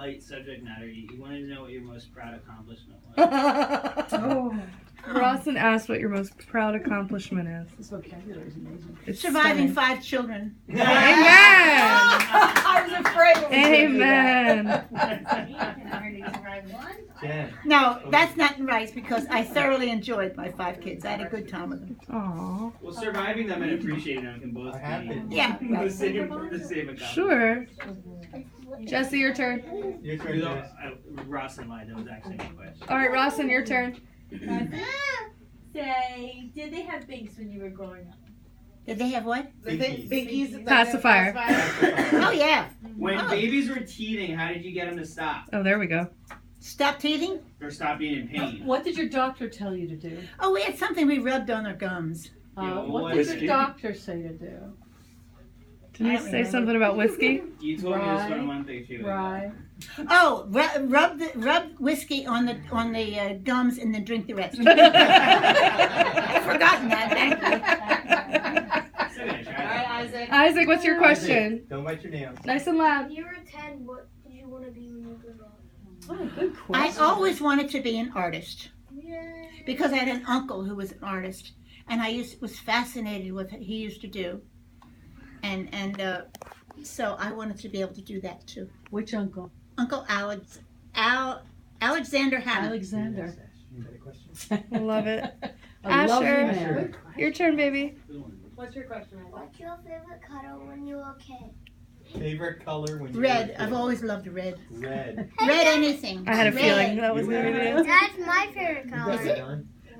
Light subject matter. You wanted to know what your most proud accomplishment was. Oh. Rawson asked what your most proud accomplishment is. This vocabulary is amazing. It's Surviving stunning. 5 children. Amen. I was afraid it was Amen. Jen. No, that's not right because I thoroughly enjoyed my 5 kids. I had a good time with them. Aw. Well, surviving them and appreciating them can both be Yeah. the same accomplishment. Sure. Jesse, your turn. Your turn, Jess. Ross and lied. That was actually my question. All right, Rawson, your turn. Say, did they have binks when you were growing up? Did they have what? Binkies. Pacifier. Oh, yeah. When Oh. babies were teething, how did you get them to stop Oh, there we go. Stop teething? or stop being in pain? What did your doctor tell you to do? Oh, we had something we rubbed on their gums. What did your doctor say to do? Didn't you say something about whiskey? You told me this 1 month ago. Right. Oh, rub whiskey on the gums and then drink the rest. I've forgotten that. Thank you. Still gonna try All right, Isaac. Isaac, what's your question? Don't bite your nails. Nice and loud. When you were 10, what did you want to be when you grew up? Oh, good I question. always wanted to be an artist Yay. because I had an uncle who was an artist, and I was fascinated with what he used to do, and so I wanted to be able to do that too. Which uncle? Uncle Alexander Hannah. Alexander. You got a question? I love it. A lovely Asher. man. Your turn, baby. What's your question, Isaac? What's your favorite color when you were a kid? Favorite color when you Red. were a I've kid? always loved red. Red. Red anything. I had a Red. feeling that was going to be you. That's my favorite color. Is it?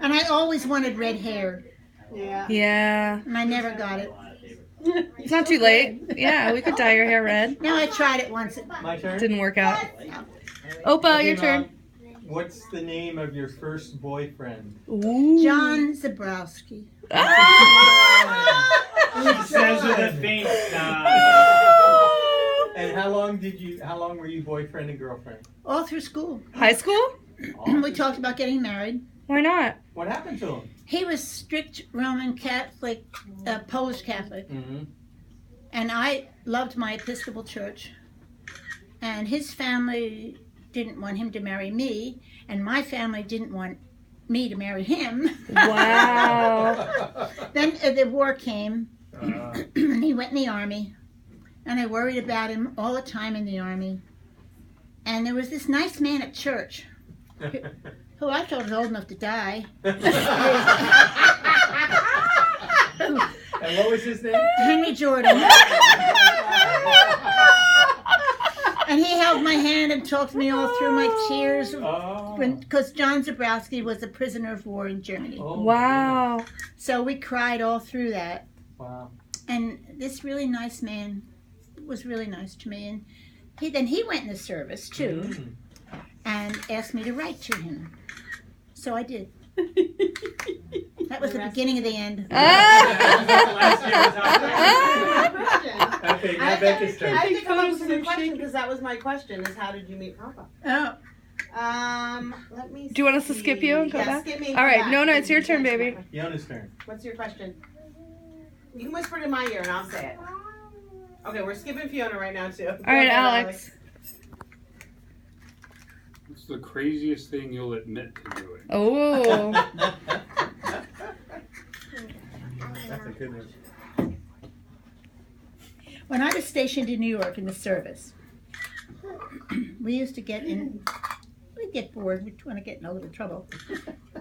And I always wanted red hair, Yeah. Yeah. and I never got it. It's not too late. Yeah, we could dye your hair red. No, I tried it once. My turn? Didn't work out. Opa, Okay, your turn. Mom. What's the name of your first boyfriend? Ooh. John Zabrowski. She says with a faint sigh. And how long were you boyfriend and girlfriend? All through school. High school? We talked about getting married. Why not? What happened to him? He was strict Roman Catholic, Polish Catholic, Mm-hmm. and I loved my Episcopal church. And his family didn't want him to marry me, and my family didn't want me to marry him. Wow. Then the war came, and he went in the army, and I worried about him all the time in the army. And there was this nice man at church who I thought was old enough to die. And what was his name? Henry Jordan. And he held my hand and talked me all through my tears Oh. because John Zabrowski was a prisoner of war in Germany. Oh, Wow. So we cried all through that. Wow. And this really nice man was really nice to me. And he went in the service too Mm. and asked me to write to him. So I did. That was the beginning of the end. Okay, now Becca's turn. I have to come up with a new question because that was my question: is how did you meet Papa? Oh, Let me. Do you want us to skip you and go yeah, back? skip me. And All go right, back. no, it's your turn, baby. Yona's turn. What's your question? You can whisper it in my ear and I'll say it. Okay, we're skipping Fiona right now too. All right, Alex. What's the craziest thing you'll admit to doing? Oh. That's a good one. when I was stationed in New York in the service, we used to get bored. We'd want to get in a little trouble.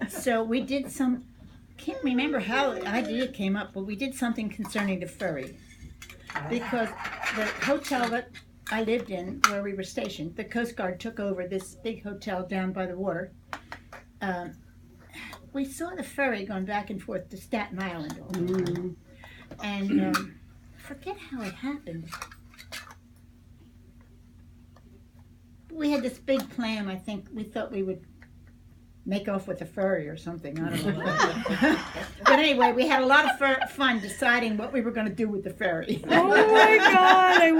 So we did can't remember how the idea came up, but we did something concerning the ferry. Because the hotel that I lived in, where we were stationed, the Coast Guard took over this big hotel down by the water. We saw the ferry going back and forth to Staten Island all the time. And forget how it happened. We had this big plan. I think we thought we would make off with the ferry or something. I don't know. But anyway, we had a lot of fun deciding what we were going to do with the ferry. Oh my God, I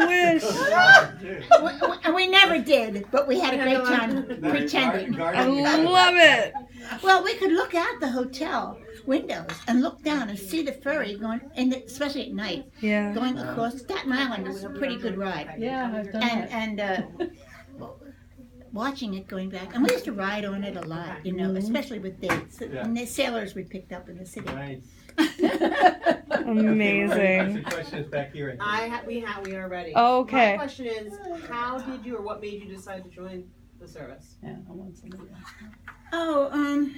wish. we never did, but we had a great time pretending. I love it. Well, we could look out the hotel windows and look down and see the ferry going, especially at night, Yeah. going across Staten Island. It was a pretty good ride. Yeah, I've done that. And watching it going back. And we used to ride on it a lot, you know, especially with dates. Yeah. And the sailors we picked up in the city. Nice. Amazing. The questions back here. We are ready. Okay. My question is, how did you or what made you decide to join the service? Yeah, I want somebody else. Oh,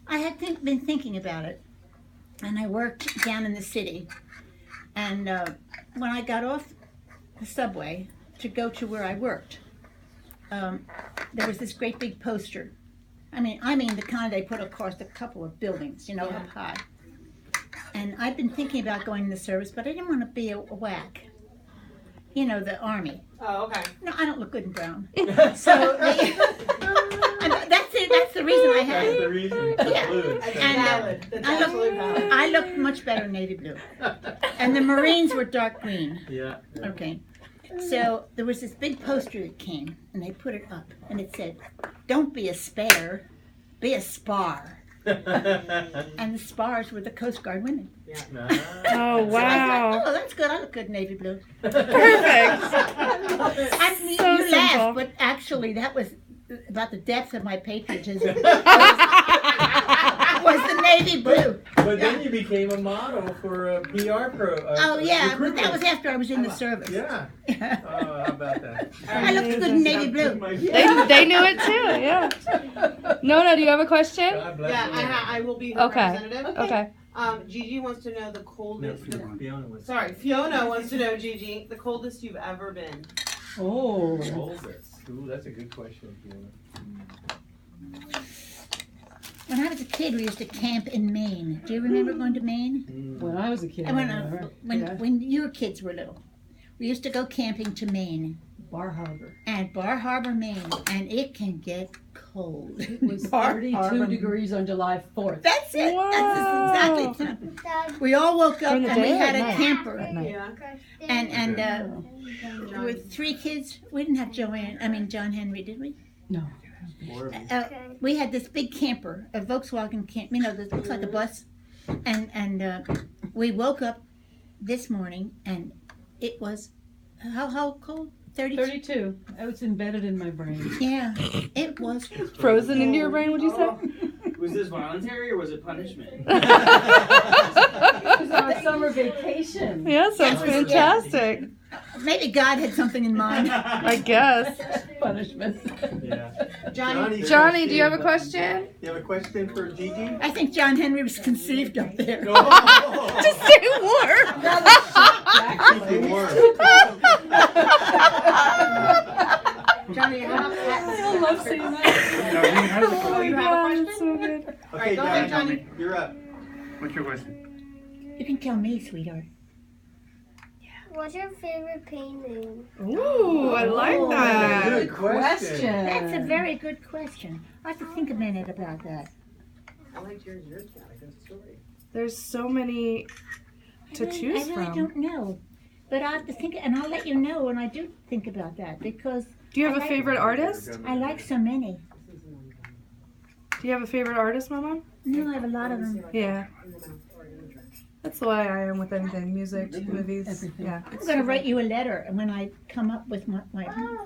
I had been thinking about it, and I worked down in the city. And when I got off the subway to go to where I worked, there was this great big poster. I mean the kind they put across a couple of buildings, you know, up high. And I'd been thinking about going in the service, but I didn't want to be a whack. You know, the army. Oh, okay. No, I don't look good in brown. So that's the reason I had That's it. the reason. The Yeah. blue. That's And, valid. That's I look- absolutely valid. I looked much better navy blue. And the Marines were dark green. Yeah. Okay. So there was this big poster that came, and they put it up, and it said, "Don't be a spare, be a spar." And the spars were the Coast Guard women. Nice. Oh, So I thought, wow. oh, that's good. I look good in navy blue. Perfect. I mean, So you simple. laugh, but actually that was about the depth of my patriotism. Was the navy blue. But then you became a model for a PR Oh yeah, but recruitment. that was after I was in the service. Yeah. Oh, how about that? I looked good in navy blue. They knew it too, yeah. Nona, do you have a question? God bless Yeah, you. I will be her Okay. representative. Okay. Gigi wants to know the No, coldest. Fiona was Fiona wants to know, Gigi, the coldest you've ever been. Oh. oldest. Ooh, that's a good question, Fiona. When I was a kid, we used to camp in Maine. Do you remember going to Maine? When I was a kid. And I remember. Yeah. when your kids were little, we used to go camping to Maine, Bar Harbor. and Bar Harbor, Maine, and it can get cold. It was Bar 32 Harbor. degrees on July 4th. That's it. Wow. That's exactly the time. Dad, We all woke up During the and we day or had at a night? camper. Yeah. And with 3 kids, we didn't have John Henry, did we? No. We had this big camper, a Volkswagen camp, you know, that looks like a bus. And we woke up this morning and it was, how cold? 32? 32. It was embedded in my brain. Yeah, it was. Frozen into your brain, would you say? Was this voluntary or was it punishment? It was our summer vacation. Yeah, sounds fantastic. Maybe God had something in mind. I guess. Punishment. Yeah. Johnny, do you have a question? You have a question for Gigi? I think John Henry was conceived up there. Just stay warm. Keep it warm. Johnny, how about pets? I love seeing that. Oh, you have a question? So good. Okay, go ahead, Johnny, Johnny. you're up. What's your question? You can tell me, sweetheart. What's your favorite painting? Ooh, I like that. Good question. That's a very good question. I have to think a minute about that. I liked yours. Yours got a good story. There's so many to choose I really from. don't know. But I have to think, and I'll let you know when I do think about that, because Do you have I a like- favorite artist? I like so many. Do you have a favorite artist, Mama? No, I have a lot of them. Yeah. That's the way I am with anything, music, movies. Everything. Yeah. I'm going to write you a letter, and when I come up with my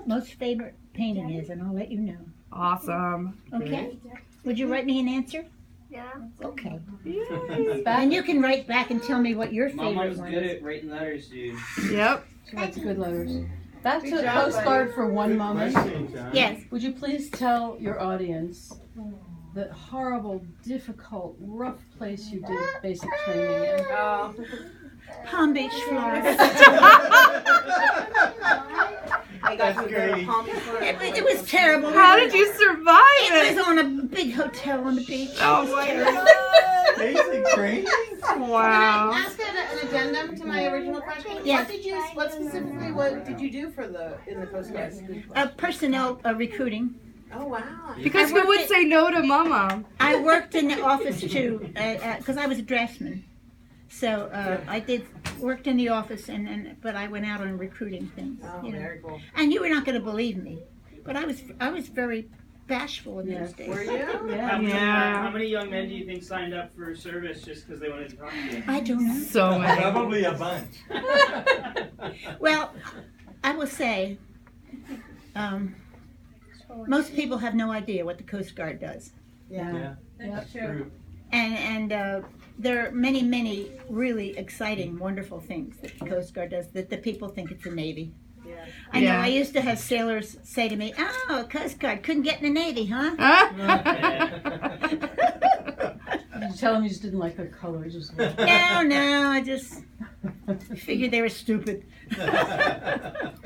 most favorite painting is, and I'll let you know. Awesome. Okay? Would you write me an answer? Yeah. Okay. Yay. And you can write back and tell me what your Mama favorite was one good is. at writing letters, dude. Yep. She writes good letters. Back to Good the job, Coast buddy. Guard for one moment. Question, John. Yes. Would you please tell your audience the horrible, difficult, rough place you did basic training in? Oh. Palm Beach, Florida. I got you to go to Palm Beach, Florida. It was terrible. How did you survive It it? was on a big hotel on the beach. Oh It was my terrible. Basic training? Wow. Can I ask an addendum to my original question? Yes. What specifically did you do in the Coast Guard? Personnel recruiting. Oh wow. Because who would say no to Mama? I worked in the office too, because I was a draftsman. So I worked in the office, but I went out on recruiting things. Oh, You know. very cool. And you were not going to believe me, but I was very bashful in those days. Were you? How many, Yeah. how many young men do you think signed up for service just because they wanted to talk to you? I don't know. So many. Probably a bunch. Well, I will say, most people have no idea what the Coast Guard does. Yeah. That's true. And there are many, many really exciting, wonderful things that the Coast Guard does that the people think it's the Navy. Yeah. I know Yeah. I used to have sailors say to me, "Oh, Coast Guard couldn't get in the Navy, huh?" Did you tell them you just didn't like their colors as well? No, I just figured they were stupid.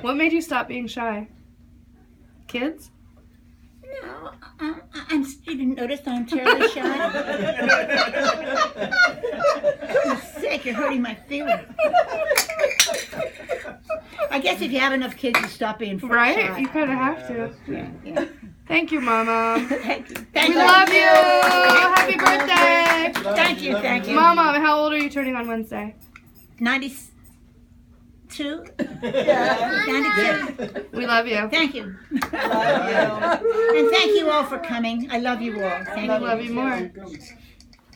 What made you stop being shy? Kids? No, you didn't notice I'm terribly shy? For goodness sake, you're hurting my feelings. I guess if you have enough kids, you stop being shy. Right? You kind of have to. Yeah. Thank you, Mama. Thank you. We love you. Happy birthday. Thank you. Mama, how old are you turning on Wednesday? 92? 92. We love you. Thank you. And thank you all for coming. I love you all. Thank I you. love you more.